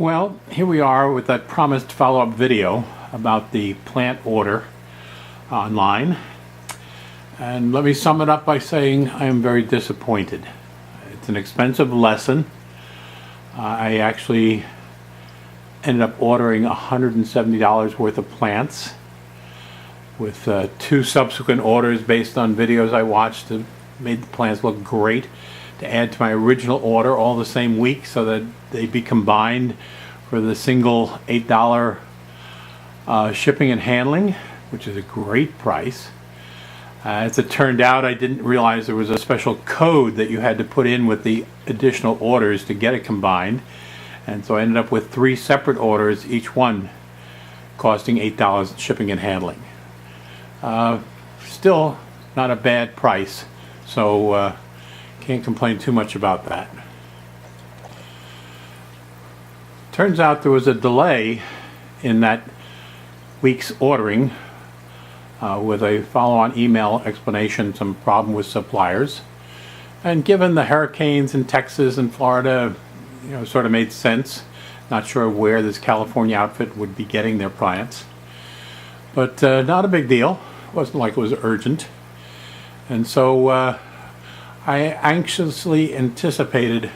Well, here we are with that promised follow-up video about the plant order online. And let me sum it up by saying I am very disappointed. It's an expensive lesson. I actually ended up ordering $170 worth of plants with two subsequent orders based on videos I watched that made the plants look great, to add to my original order all the same week so that they'd be combined for the single $8 shipping and handling, which is a great price. As it turned out, I didn't realize there was a special code that you had to put in with the additional orders to get it combined, and so I ended up with three separate orders, each one costing $8 shipping and handling. Still not a bad price, so can't complain too much about that. Turns out there was a delay in that week's ordering with a follow-on email explanation, some problem with suppliers. And given the hurricanes in Texas and Florida, sort of made sense. Not sure where this California outfit would be getting their plants. But not a big deal. It wasn't like it was urgent. And so I anxiously anticipated,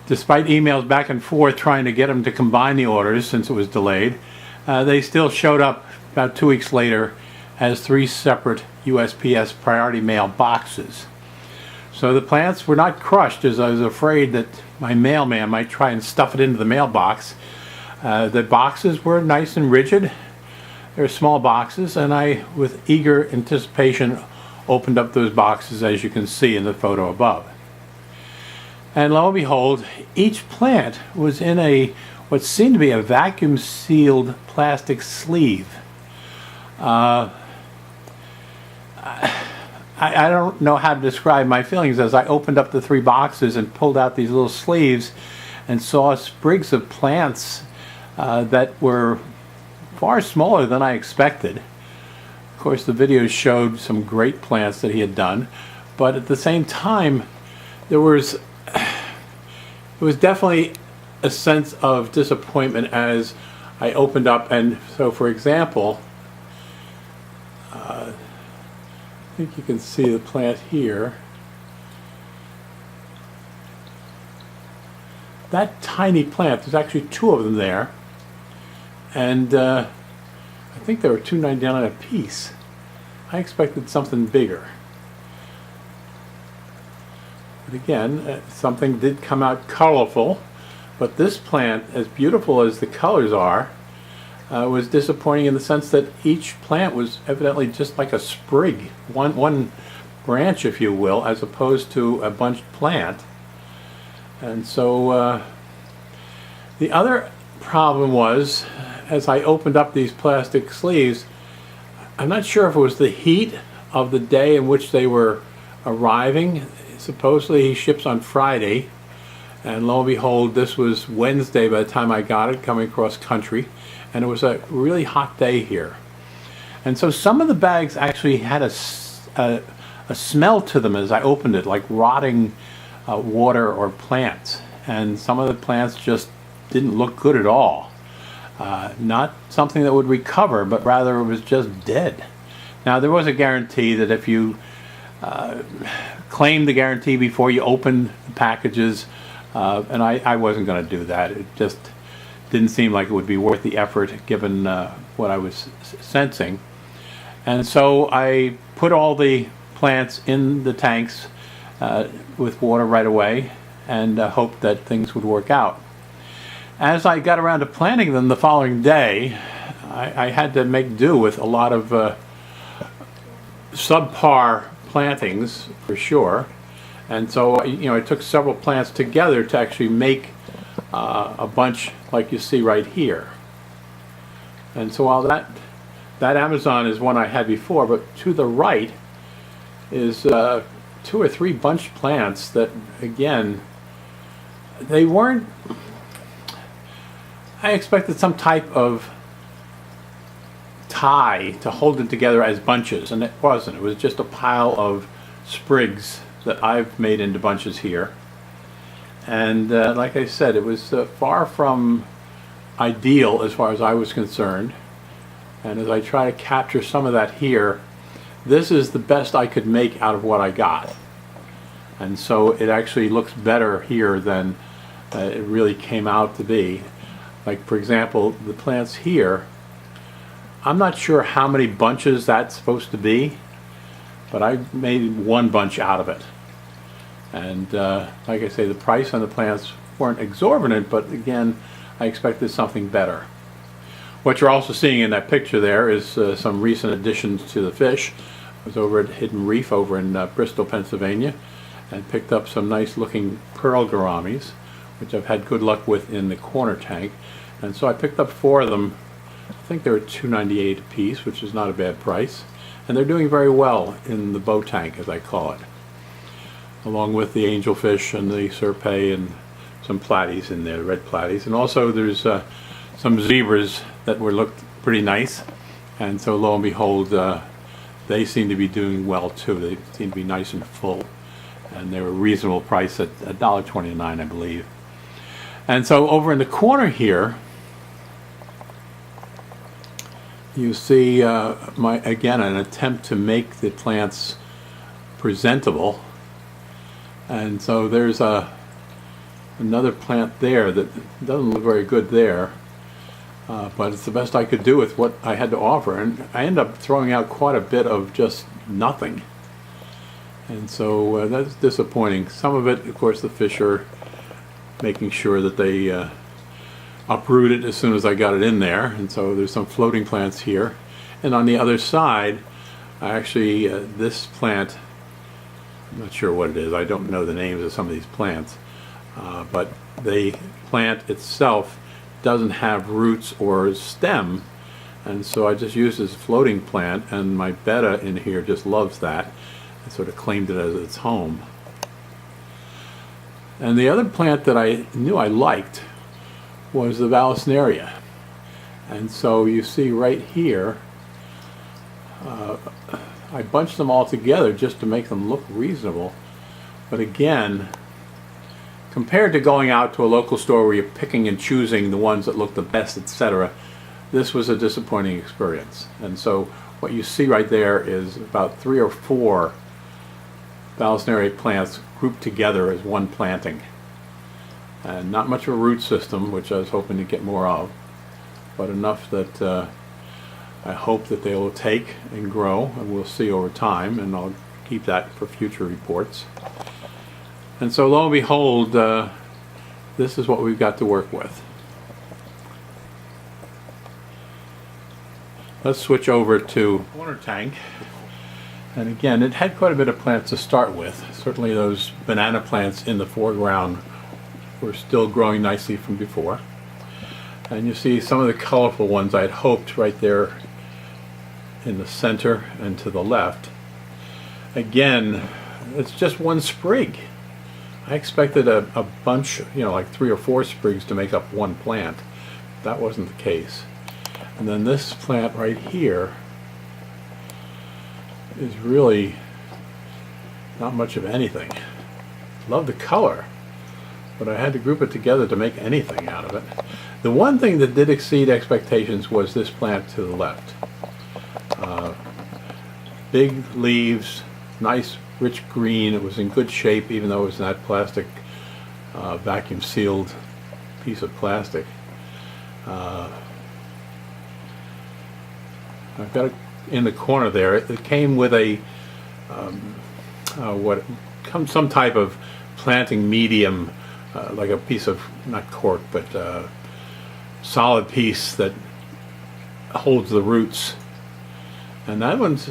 despite emails back and forth trying to get them to combine the orders since it was delayed, they still showed up about 2 weeks later as three separate USPS priority mail boxes. So the plants were not crushed, as I was afraid that my mailman might try and stuff it into the mailbox. The boxes were nice and rigid. They're small boxes, and I, with eager anticipation, opened up those boxes, as you can see in the photo above. And lo and behold, each plant was in what seemed to be a vacuum sealed plastic sleeve. I don't know how to describe my feelings as I opened up the three boxes and pulled out these little sleeves and saw sprigs of plants that were far smaller than I expected. Of course, the videos showed some great plants that he had done, but at the same time, there was definitely a sense of disappointment as I opened up. And so, for example, I think you can see the plant here. That tiny plant, there's actually two of them there, and I think they were $2.99 a piece. I expected something bigger. But again, something did come out colorful, but this plant, as beautiful as the colors are, was disappointing in the sense that each plant was evidently just like a sprig, one branch, if you will, as opposed to a bunched plant. And so the other problem was, as I opened up these plastic sleeves, I'm not sure if it was the heat of the day in which they were arriving. Supposedly he ships on Friday, and lo and behold, this was Wednesday by the time I got it, coming across country, and it was a really hot day here. And so some of the bags actually had a smell to them as I opened it, like rotting water or plants. And some of the plants just didn't look good at all. Not something that would recover, but rather it was just dead. Now, there was a guarantee that if you claimed the guarantee before you opened the packages, and I wasn't going to do that. It just didn't seem like it would be worth the effort given what I was sensing. And so I put all the plants in the tanks with water right away and hoped that things would work out. As I got around to planting them the following day, I had to make do with a lot of subpar plantings, for sure. And so, it took several plants together to actually make a bunch like you see right here. And so while that Amazon is one I had before, but to the right is 2 or 3 bunched plants that, again, they weren't... I expected some type of tie to hold it together as bunches, and it wasn't. It was just a pile of sprigs that I've made into bunches here. And like I said, it was far from ideal as far as I was concerned. And as I try to capture some of that here, this is the best I could make out of what I got. And so it actually looks better here than it really came out to be. Like, for example, the plants here, I'm not sure how many bunches that's supposed to be, but I made one bunch out of it. And like I say, the price on the plants weren't exorbitant, but again, I expected something better. What you're also seeing in that picture there is some recent additions to the fish. I was over at Hidden Reef over in Bristol, Pennsylvania, and picked up some nice looking pearl gouramis, which I've had good luck with in the corner tank. And so I picked up 4 of them. I think they were $2.98 a piece, which is not a bad price. And they're doing very well in the bow tank, as I call it, along with the angelfish and the serpay and some platies in there, red platies. And also there's some zebras that looked pretty nice. And so lo and behold, they seem to be doing well too. They seem to be nice and full. And they were a reasonable price at $1.29, I believe. And so over in the corner here, you see again an attempt to make the plants presentable. And so there's another plant there that doesn't look very good there, but it's the best I could do with what I had to offer. And I ended up throwing out quite a bit of just nothing. And so that's disappointing. Some of it, of course, the fish are making sure that they uproot it as soon as I got it in there. And so there's some floating plants here. And on the other side, actually, this plant, I'm not sure what it is. I don't know the names of some of these plants. But the plant itself doesn't have roots or stem. And so I just used this floating plant, and my betta in here just loves that. I sort of claimed it as its home. And the other plant that I knew I liked was the Vallisneria. And so you see right here, I bunched them all together just to make them look reasonable. But again, compared to going out to a local store where you're picking and choosing the ones that look the best, etc., this was a disappointing experience. And so what you see right there is about 3 or 4 Vallisneria plants grouped together as one planting. And not much of a root system, which I was hoping to get more of, but enough that I hope that they will take and grow, and we'll see over time, and I'll keep that for future reports. And so lo and behold, this is what we've got to work with. Let's switch over to corner tank. And again, it had quite a bit of plants to start with. Certainly those banana plants in the foreground were still growing nicely from before. And you see some of the colorful ones I had hoped right there in the center and to the left. Again, it's just one sprig. I expected a bunch, like 3 or 4 sprigs to make up one plant. That wasn't the case. And then this plant right here is really not much of anything. Love the color, but I had to group it together to make anything out of it. The one thing that did exceed expectations was this plant to the left. Big leaves, nice rich green. It was in good shape, even though it was in that plastic vacuum sealed piece of plastic. I've got it in the corner there. It came with a some type of planting medium, like a piece of, not cork, but solid piece that holds the roots. And that one's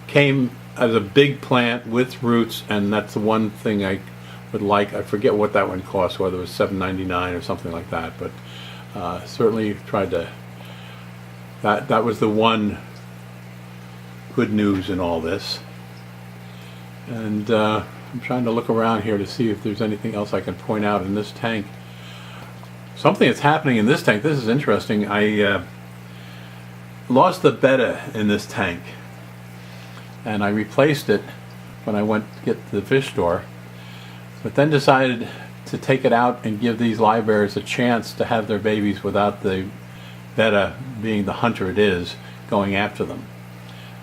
came as a big plant with roots, and that's the one thing I would like. I forget what that one cost, whether it was $7.99 or something like that, but certainly tried to. That was the one good news in all this. And I'm trying to look around here to see if there's anything else I can point out in this tank. Something that's happening in this tank, this is interesting. I lost the betta in this tank, and I replaced it when I went to get to the fish store. but then decided to take it out and give these livebearers a chance to have their babies without the betta, being the hunter it is, going after them.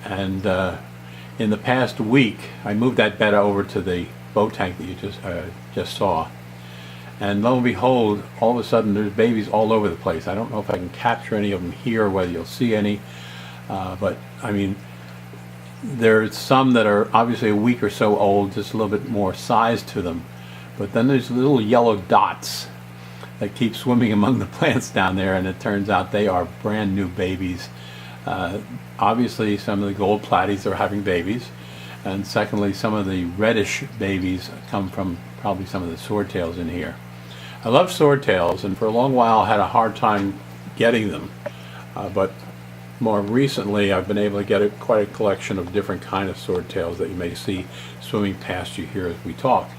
And in the past week, I moved that betta over to the boat tank that you just saw. And lo and behold, all of a sudden there's babies all over the place. I don't know if I can capture any of them here, or whether you'll see any. But I mean, there's some that are obviously a week or so old, just a little bit more size to them. But then there's little yellow dots that keep swimming among the plants down there, and it turns out they are brand new babies. Obviously, some of the gold platies are having babies, and secondly, some of the reddish babies come from probably some of the swordtails in here. I love swordtails, and for a long while I had a hard time getting them, but more recently I've been able to get quite a collection of different kind of swordtails that you may see swimming past you here as we talk.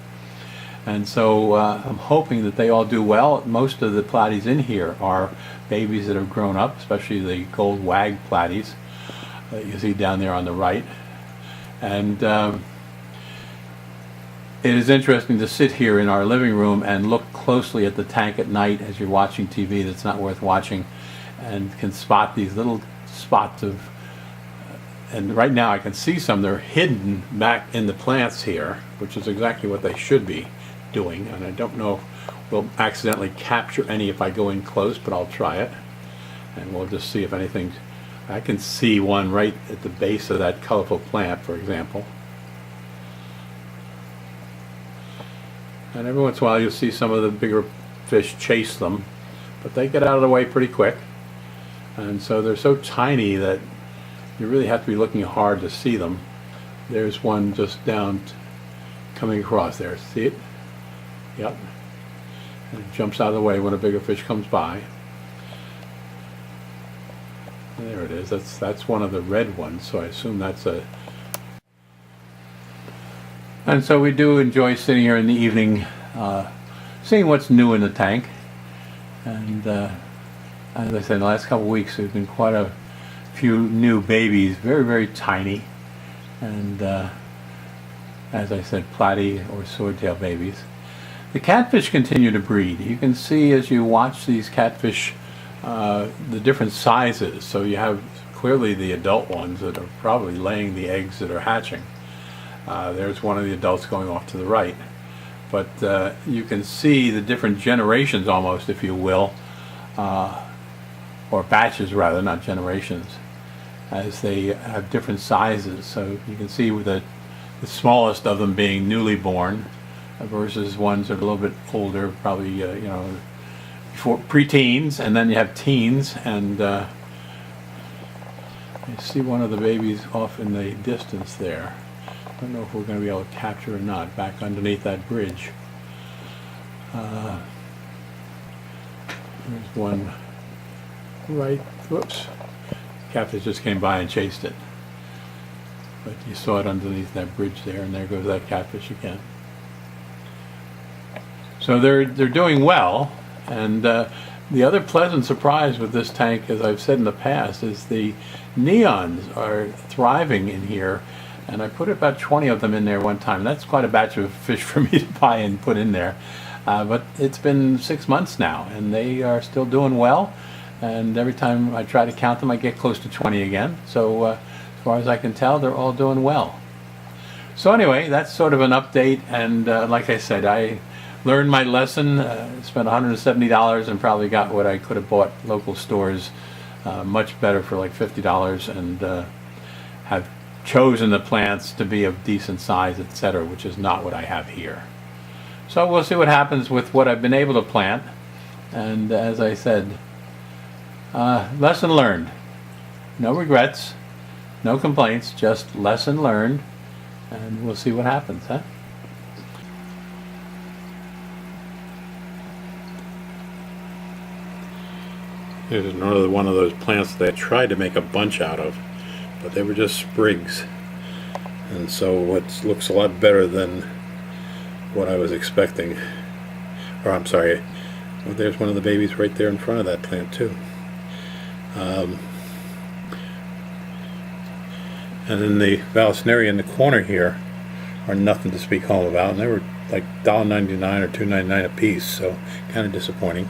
And so I'm hoping that they all do well. Most of the platies in here are babies that have grown up, especially the gold wag platies that you see down there on the right. And it is interesting to sit here in our living room and look closely at the tank at night as you're watching TV that's not worth watching, and can spot these little spots of, and right now I can see some, they're hidden back in the plants here, which is exactly what they should be doing. And I don't know if we'll accidentally capture any if I go in close, but I'll try it, and we'll just see if anything. I can see one right at the base of that colorful plant, for example. And every once in a while you'll see some of the bigger fish chase them, but they get out of the way pretty quick. And so they're so tiny that you really have to be looking hard to see them. There's one just down coming across there. See it? Yep. And it jumps out of the way when a bigger fish comes by. And there it is. That's one of the red ones, so I assume that's a... And so we do enjoy sitting here in the evening, seeing what's new in the tank. And as I said, in the last couple of weeks there's been quite a few new babies, very, very tiny. And as I said, platy or swordtail babies. The catfish continue to breed. You can see as you watch these catfish the different sizes. So you have clearly the adult ones that are probably laying the eggs that are hatching. There's one of the adults going off to the right. But you can see the different generations almost, if you will, or batches rather, not generations, as they have different sizes. So you can see with the smallest of them being newly born versus ones that are a little bit older, probably you know, before preteens, and then you have teens, and you see one of the babies off in the distance there. I don't know if we're going to be able to capture or not, back underneath that bridge. There's one right, whoops, catfish just came by and chased it. But you saw it underneath that bridge there, and there goes that catfish again. So they're doing well, and the other pleasant surprise with this tank, as I've said in the past, is the neons are thriving in here. And I put about 20 of them in there one time. That's quite a batch of fish for me to buy and put in there. But it's been 6 months now, and they are still doing well. And every time I try to count them, I get close to 20 again. So as far as I can tell, they're all doing well. So anyway, that's sort of an update. And like I said, I learned my lesson, spent $170 and probably got what I could have bought local stores much better for like $50, and have chosen the plants to be of decent size, etc., which is not what I have here. So we'll see what happens with what I've been able to plant. And as I said, lesson learned. No regrets, no complaints, just lesson learned, and we'll see what happens, huh? Here's another one of those plants that I tried to make a bunch out of, but they were just sprigs, and so it looks a lot better than what I was expecting. Or I'm sorry, well, there's one of the babies right there in front of that plant too. And in the Vallisneria in the corner here, are nothing to speak home about, and they were like $1.99 or $2.99 a piece, so kind of disappointing.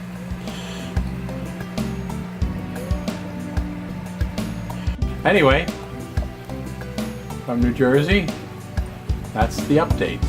Anyway, from New Jersey, that's the update.